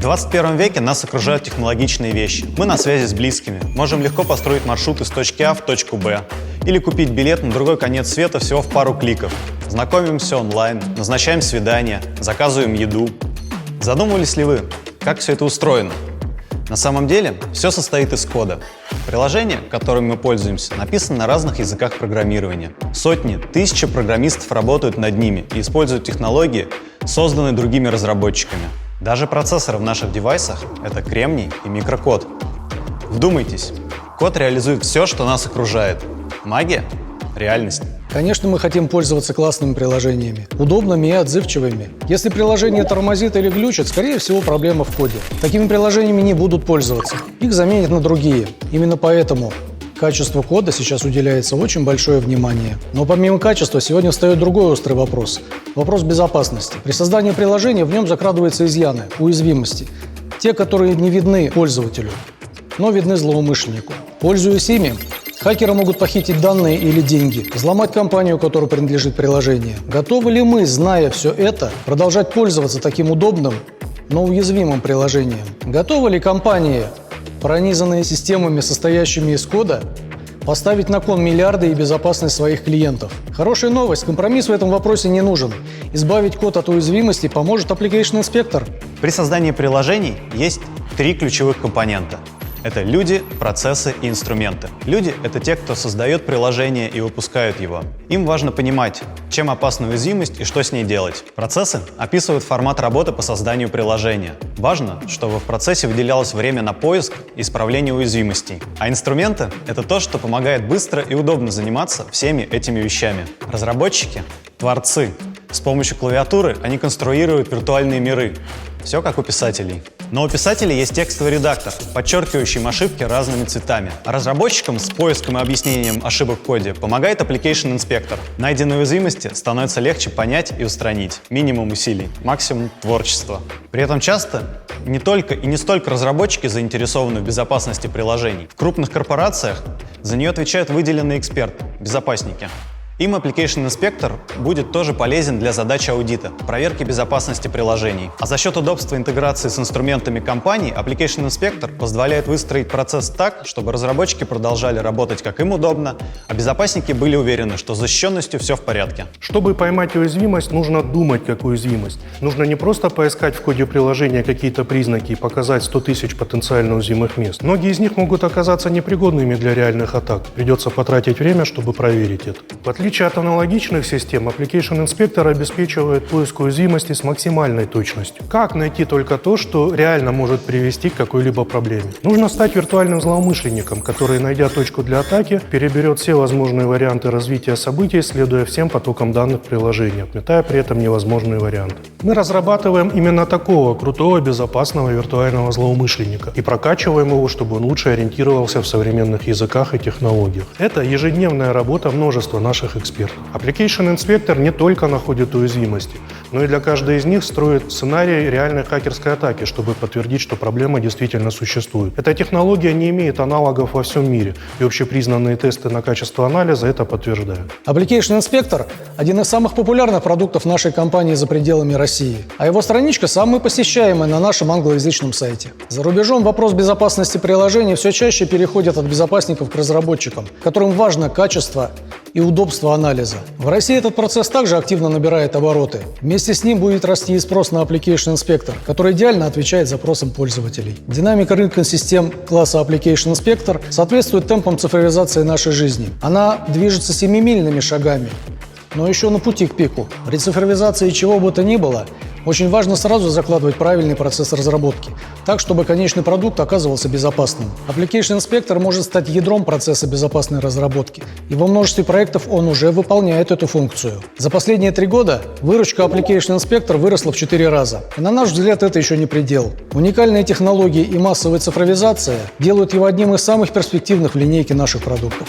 21 веке нас окружают технологичные вещи. Мы на связи с близкими, можем легко построить маршрут из точки А в точку Б или купить билет на другой конец света всего в пару кликов. Знакомимся онлайн, назначаем свидания, заказываем еду. Задумывались ли вы, как все это устроено? На самом деле, все состоит из кода. Приложения, которыми мы пользуемся, написаны на разных языках программирования. Сотни, тысячи программистов работают над ними и используют технологии, созданные другими разработчиками. Даже процессоры в наших девайсах — это кремний и микрокод. Вдумайтесь, код реализует все, что нас окружает. Магия — реальность. Конечно, мы хотим пользоваться классными приложениями, удобными и отзывчивыми. Если приложение тормозит или глючит, скорее всего, проблема в коде. Такими приложениями не будут пользоваться. Их заменят на другие. Именно поэтому качеству кода сейчас уделяется очень большое внимание. Но помимо качества, сегодня встает другой острый вопрос. Вопрос безопасности. При создании приложения в нем закрадываются изъяны, уязвимости. Те, которые не видны пользователю, но видны злоумышленнику. Пользуясь ими, хакеры могут похитить данные или деньги, взломать компанию, которой принадлежит приложение. Готовы ли мы, зная все это, продолжать пользоваться таким удобным, но уязвимым приложением? Готовы ли компании, пронизанные системами, состоящими из кода, поставить на кон миллиарды и безопасность своих клиентов? Хорошая новость, компромисс в этом вопросе не нужен. Избавить код от уязвимости поможет Application Inspector. При создании приложений есть три ключевых компонента. Это люди, процессы и инструменты. Люди — это те, кто создает приложение и выпускают его. Им важно понимать, чем опасна уязвимость и что с ней делать. Процессы описывают формат работы по созданию приложения. Важно, чтобы в процессе выделялось время на поиск и исправление уязвимостей. А инструменты — это то, что помогает быстро и удобно заниматься всеми этими вещами. Разработчики — творцы. С помощью клавиатуры они конструируют виртуальные миры. Все как у писателей. Но у писателей есть текстовый редактор, подчеркивающий ошибки разными цветами. А разработчикам с поиском и объяснением ошибок в коде помогает Application Inspector. Найденные уязвимости становится легче понять и устранить. Минимум усилий, максимум творчества. При этом часто не только и не столько разработчики заинтересованы в безопасности приложений. В крупных корпорациях за нее отвечают выделенные эксперты, безопасники. Им Application Inspector будет тоже полезен для задач аудита, проверки безопасности приложений. А за счет удобства интеграции с инструментами компаний, Application Inspector позволяет выстроить процесс так, чтобы разработчики продолжали работать как им удобно, а безопасники были уверены, что с защищенностью все в порядке. Чтобы поймать уязвимость, нужно думать как уязвимость. Нужно не просто поискать в коде приложения какие-то признаки и показать 100 тысяч потенциально уязвимых мест. Многие из них могут оказаться непригодными для реальных атак. Придется потратить время, чтобы проверить это. В отличие от аналогичных систем, Application Inspector обеспечивает поиск уязвимости с максимальной точностью. Как найти только то, что реально может привести к какой-либо проблеме? Нужно стать виртуальным злоумышленником, который, найдя точку для атаки, переберет все возможные варианты развития событий, следуя всем потокам данных приложения, отметая при этом невозможные варианты. Мы разрабатываем именно такого крутого, безопасного виртуального злоумышленника и прокачиваем его, чтобы он лучше ориентировался в современных языках и технологиях. Это ежедневная работа множества наших экспертов. Application Inspector не только находит уязвимости, но и для каждой из них строит сценарий реальной хакерской атаки, чтобы подтвердить, что проблема действительно существует. Эта технология не имеет аналогов во всем мире, и общепризнанные тесты на качество анализа это подтверждают. Application Inspector – один из самых популярных продуктов нашей компании за пределами России, а его страничка самая посещаемая на нашем англоязычном сайте. За рубежом вопрос безопасности приложений все чаще переходит от безопасников к разработчикам, которым важно качество и удобство анализа. В России этот процесс также активно набирает обороты. Вместе с ним будет расти и спрос на Application Inspector, который идеально отвечает запросам пользователей. Динамика рынка систем класса Application Inspector соответствует темпам цифровизации нашей жизни. Она движется семимильными шагами, но еще на пути к пику. При цифровизации чего бы то ни было, очень важно сразу закладывать правильный процесс разработки, так, чтобы конечный продукт оказывался безопасным. Application Inspector может стать ядром процесса безопасной разработки, и во множестве проектов он уже выполняет эту функцию. За последние 3 года выручка Application Inspector выросла в 4 раза. И на наш взгляд, это еще не предел. Уникальные технологии и массовая цифровизация делают его одним из самых перспективных в линейке наших продуктов.